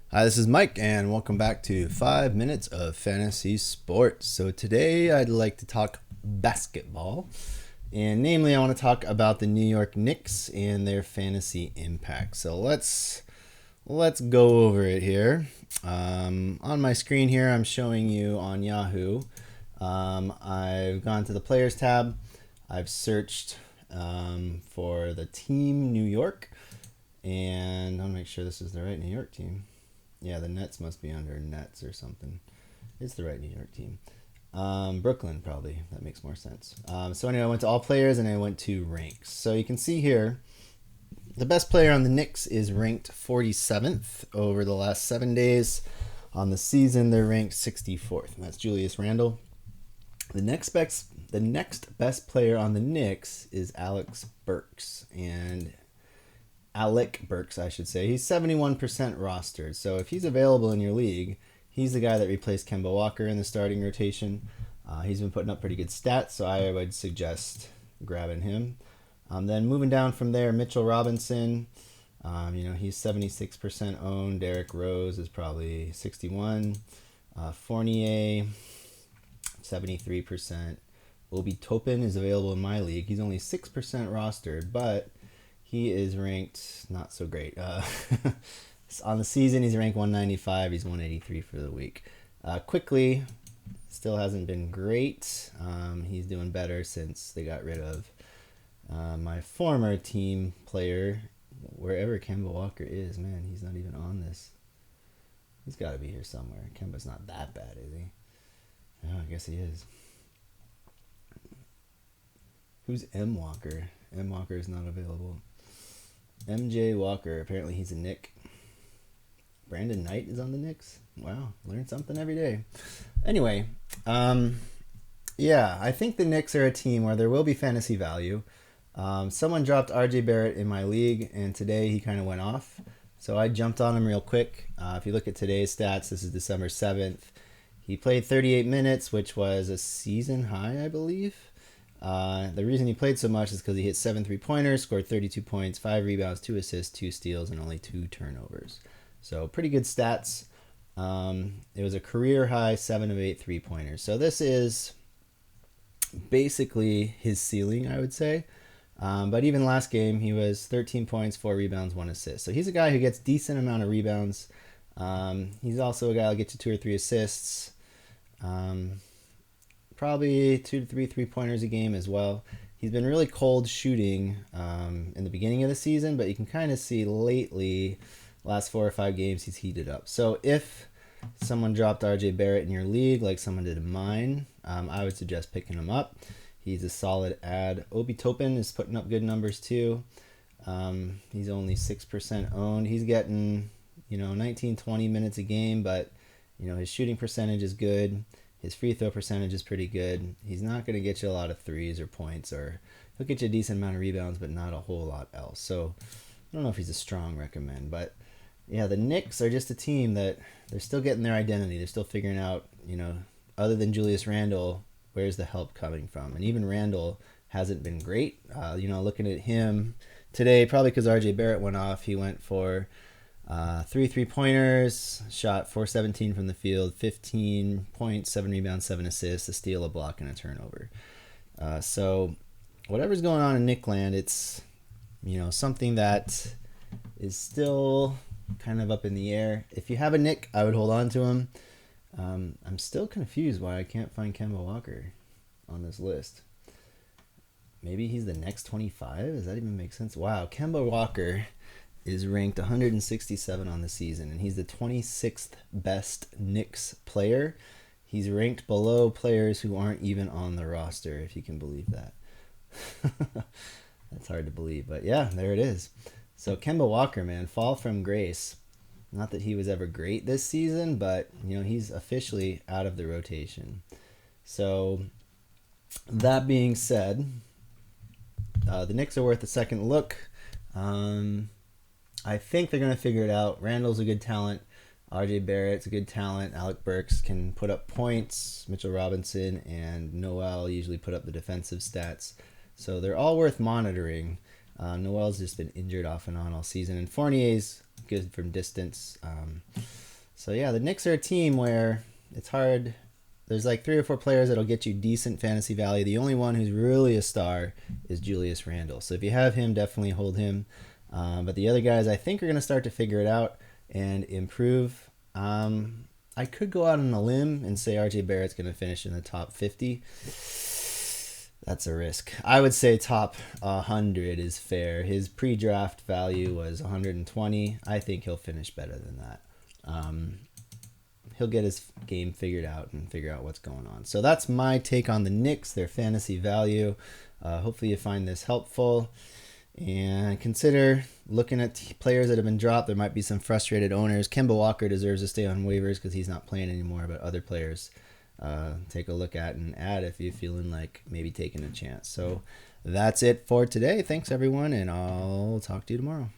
Hi, this is Mike, and welcome back to 5 Minutes of Fantasy Sports. So, today I'd like to talk basketball, and namely, I want to talk about the New York Knicks and their fantasy impact. So, let's go over it here. On my screen here, I'm showing you on Yahoo. I've gone to the Players tab, I've searched for the team New York, and I'll make sure this is the right New York team. Yeah, the Nets must be under Nets or something. It's the right New York team. Brooklyn, probably. That makes more sense. So anyway, I went to all players and I went to ranks. So you can see here, the best player on the Knicks is ranked 47th over the last 7 days. On the season, they're ranked 64th, and that's Julius Randle. The next best player on the Knicks is Alec Burks, I should say. He's 71% rostered. So if he's available in your league, he's the guy that replaced Kemba Walker in the starting rotation. He's been putting up pretty good stats, so I would suggest grabbing him. Then moving down from there, Mitchell Robinson. He's 76% owned. Derrick Rose is probably 61. Fournier, 73%. Obi Toppin is available in my league. He's only 6% rostered, but he is ranked not so great. On the season, he's ranked 195. He's 183 for the week. Quickly, still hasn't been great. He's doing better since they got rid of my former team player, wherever Kemba Walker is. Man, he's not even on this. He's got to be here somewhere. Kemba's not that bad, is he? Oh, I guess he is. Who's M. Walker? M. Walker is not available. MJ Walker, apparently he's a Knick. Brandon Knight is on the Knicks. Wow, learn something every day. Anyway, I think the Knicks are a team where there will be fantasy value. Someone dropped RJ Barrett in my league, and today he kind of went off. So I jumped on him real quick. If you look at today's stats, this is December 7th. He played 38 minutes, which was a season high, I believe. The reason he played so much is because he hit 7 3-pointers, scored 32 points, 5 rebounds, 2 assists, 2 steals, and only 2 turnovers. So pretty good stats. It was a career high 7 of 8 3-pointers. So this is basically his ceiling, I would say. But even last game, he was 13 points, 4 rebounds, 1 assist. So he's a guy who gets decent amount of rebounds. He's also a guy who'll get you 2 or 3 assists. Probably 2 to 3 3-pointers a game as well. He's been really cold shooting in the beginning of the season, but you can kind of see lately, last 4 or 5 games, he's heated up. So if someone dropped RJ Barrett in your league, like someone did in mine, I would suggest picking him up. He's a solid add. Obi Toppin is putting up good numbers too. He's only 6% owned. He's getting 19, 20 minutes a game, but his shooting percentage is good. His free throw percentage is pretty good. He's not going to get you a lot of threes or points, or he'll get you a decent amount of rebounds, but not a whole lot else. So I don't know if he's a strong recommend, but yeah, the Knicks are just a team that they're still getting their identity. They're still figuring out, other than Julius Randle, where's the help coming from? And even Randle hasn't been great. Looking at him today, probably because RJ Barrett went off, he went for 3 3-pointers, shot 417 from the field, 15 points, 7 rebounds, 7 assists, a steal, a block, and a turnover. So whatever's going on in Nickland, it's something that is still kind of up in the air. If you have a Nick, I would hold on to him. I'm still confused why I can't find Kemba Walker on this list. Maybe he's the next 25? Does that even make sense? Wow, Kemba Walker is ranked 167 on the season, and he's the 26th best Knicks player. He's ranked below players who aren't even on the roster, if you can believe that. That's hard to believe, but yeah, there it is. So Kemba Walker, man, fall from grace. Not that he was ever great this season, but he's officially out of the rotation. So that being said, the Knicks are worth a second look. I think they're going to figure it out. Randall's a good talent. RJ Barrett's a good talent. Alec Burks can put up points. Mitchell Robinson and Noel usually put up the defensive stats. So they're all worth monitoring. Noel's just been injured off and on all season. And Fournier's good from distance. So yeah, the Knicks are a team where it's hard. There's like 3 or 4 players that'll get you decent fantasy value. The only one who's really a star is Julius Randle. So if you have him, definitely hold him. But the other guys, I think, are going to start to figure it out and improve. I could go out on a limb and say RJ Barrett's going to finish in the top 50. That's a risk. I would say top 100 is fair. His pre-draft value was 120. I think he'll finish better than that. He'll get his game figured out and figure out what's going on. So that's my take on the Knicks, their fantasy value. Hopefully you find this helpful. And consider looking at players that have been dropped. There might be some frustrated owners. Kemba Walker deserves to stay on waivers because he's not playing anymore, but other players take a look at and add if you're feeling like maybe taking a chance. So that's it for today. Thanks, everyone, and I'll talk to you tomorrow.